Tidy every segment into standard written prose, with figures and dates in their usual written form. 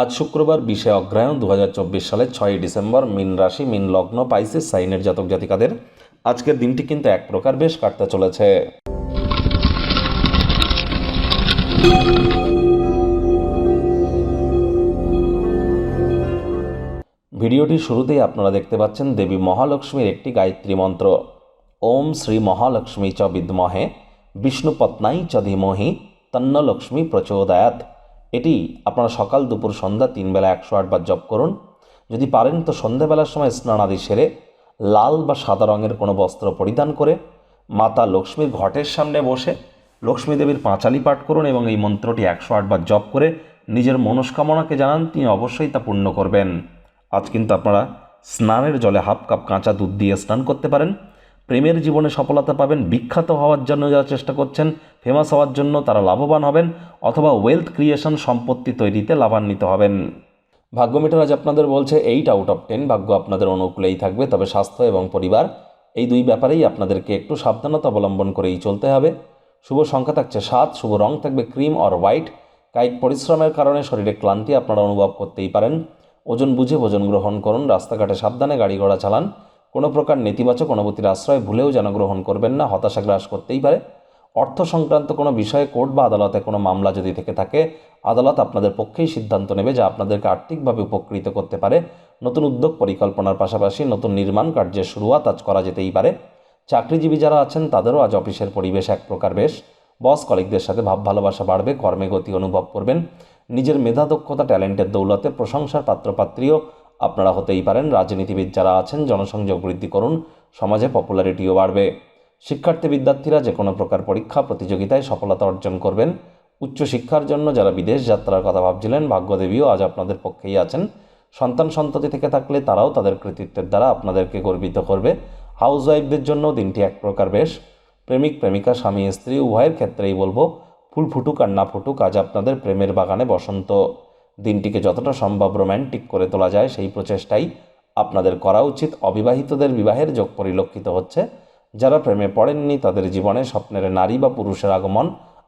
আজ শুক্রবার 20শে অগ্রহায়ণ 2024 সালের 6ই ডিসেম্বর, মীন রাশি, মীন লগ্ন, পাইসিস সাইনের জাতক জাতিকাদের আজকের দিনটি কিন্তু এক প্রকার বেশ কাটতে চলেছে। ভিডিওটির শুরুতেই আপনারা দেখতে পাচ্ছেন দেবী মহালক্ষ্মীর একটি গায়ত্রী মন্ত্র। ওম শ্রী মহালক্ষ্মী চ বিদ্মহে বিষ্ণুপত্নাই চ ধীমহি তন্ন লক্ষ্মী প্রচোদয়াৎ। এটি আপনারা সকাল দুপুর সন্ধ্যা 3 বেলা 108 বার জপ করুন। যদি পারেন তো সন্ধ্যাবেলার সময় স্নানাদি সেরে লাল বা সাদা রঙের কোনো বস্ত্র পরিধান করে মাতা লক্ষ্মীর ঘটের সামনে বসে লক্ষ্মী দেবীর পাঁচালি পাঠ করুন এবং এই মন্ত্রটি 108 বার জপ করে নিজের মনস্কামনাকে জানান, তিনি অবশ্যই তা পূর্ণ করবেন। আজ কিন্তু আপনারা স্নানের জলে হাফ কাপ কাঁচা দুধ দিয়ে স্নান করতে পারেন। প্রেমের জীবনে সফলতা পাবেন। বিখ্যাত হওয়ার জন্য যারা চেষ্টা করছেন, ফেমাস হওয়ার জন্য, তারা লাভবান হবেন, অথবা ওয়েলথ ক্রিয়েশন, সম্পত্তি তৈরিতে লাভান্বিত হবেন। ভাগ্য মিটার আজ আপনাদের বলছে 8 আউট অফ 10, ভাগ্য আপনাদের অনুকূলেই থাকবে। তবে স্বাস্থ্য এবং পরিবার এই দুই ব্যাপারেই আপনাদেরকে একটু সাবধানতা অবলম্বন করেই চলতে হবে। শুভ সংখ্যা থাকছে 7, শুভ রং থাকবে ক্রিম অর হোয়াইট। কায়িক পরিশ্রমের কারণে শরীরে ক্লান্তি আপনারা অনুভব করতেই পারেন। ওজন বুঝে ভোজন গ্রহণ করুন। রাস্তাঘাটে সাবধানে গাড়ি ঘোড়া চালান। কোনো প্রকার নেতিবাচক অনুভূতির আশ্রয় ভুলেও যেন গ্রহণ করবেন না, হতাশা গ্রাস করতেই পারে। অর্থ সংক্রান্ত কোনো বিষয়ে কোর্ট বা আদালতে কোনো মামলা যদি থেকে থাকে, আদালত আপনাদের পক্ষেই সিদ্ধান্ত নেবে, যা আপনাদেরকে আর্থিকভাবে উপকৃত করতে পারে। নতুন উদ্যোগ পরিকল্পনার পাশাপাশি নতুন নির্মাণ কার্যের শুরুয়াত আজ করা যেতেই পারে। চাকরিজীবী যারা আছেন তাদেরও আজ অফিসের পরিবেশ এক প্রকার বেশ। বস কলিগদের সাথে ভাব ভালোবাসা বাড়বে, কর্মে গতি অনুভব করবেন। নিজের মেধা দক্ষতা ট্যালেন্টের দৌলতে প্রশংসার পাত্রপাত্রীও আপনারা হতেই পারেন। রাজনীতিবিদ যারা আছেন জনসংযোগ বৃদ্ধি করুন, সমাজে পপুলারিটিও বাড়বে। শিক্ষার্থী বিদ্যার্থীরা যে কোনো প্রকার পরীক্ষা প্রতিযোগিতায় সফলতা অর্জন করবেন। উচ্চশিক্ষার জন্য যারা বিদেশ যাত্রার কথা ভাবছিলেন, ভাগ্যদেবীও আজ আপনাদের পক্ষেই আছেন। সন্তান সন্ততি থেকে থাকলে তারাও তাদের কৃতিত্বের দ্বারা আপনাদেরকে গর্বিত করবে। হাউসওয়াইফদের জন্য দিনটি এক প্রকার বেশ। প্রেমিক প্রেমিকা, স্বামী স্ত্রী উভয়ের ক্ষেত্রেই বলবো, ফুল ফুটুক আর না ফুটুক, আজ আপনাদের প্রেমের বাগানে বসন্ত। দিনটিকে যতটা সম্ভব রোম্যান্টিক করে তোলা যায় সেই প্রচেষ্টাই আপনাদের করা উচিত। অবিবাহিতদের বিবাহের যোগ পরিলক্ষিত হচ্ছে। যারা প্রেমে পড়েননি তাদের জীবনে স্বপ্নের নারী বা পুরুষের আগমন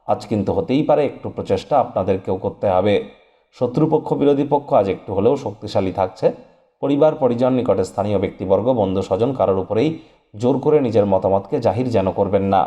আজ কিন্তু হতেই পারে। একটু প্রচেষ্টা আপনাদেরকেও করতে হবে। শত্রুপক্ষ বিরোধী পক্ষ আজ একটু হলেও শক্তিশালী থাকছে। পরিবার পরিজন, নিকটে স্থানীয় ব্যক্তিবর্গ, বন্ধু স্বজন কারোর উপরেই জোর করে নিজের মতামতকে জাহির যেন করবেন না।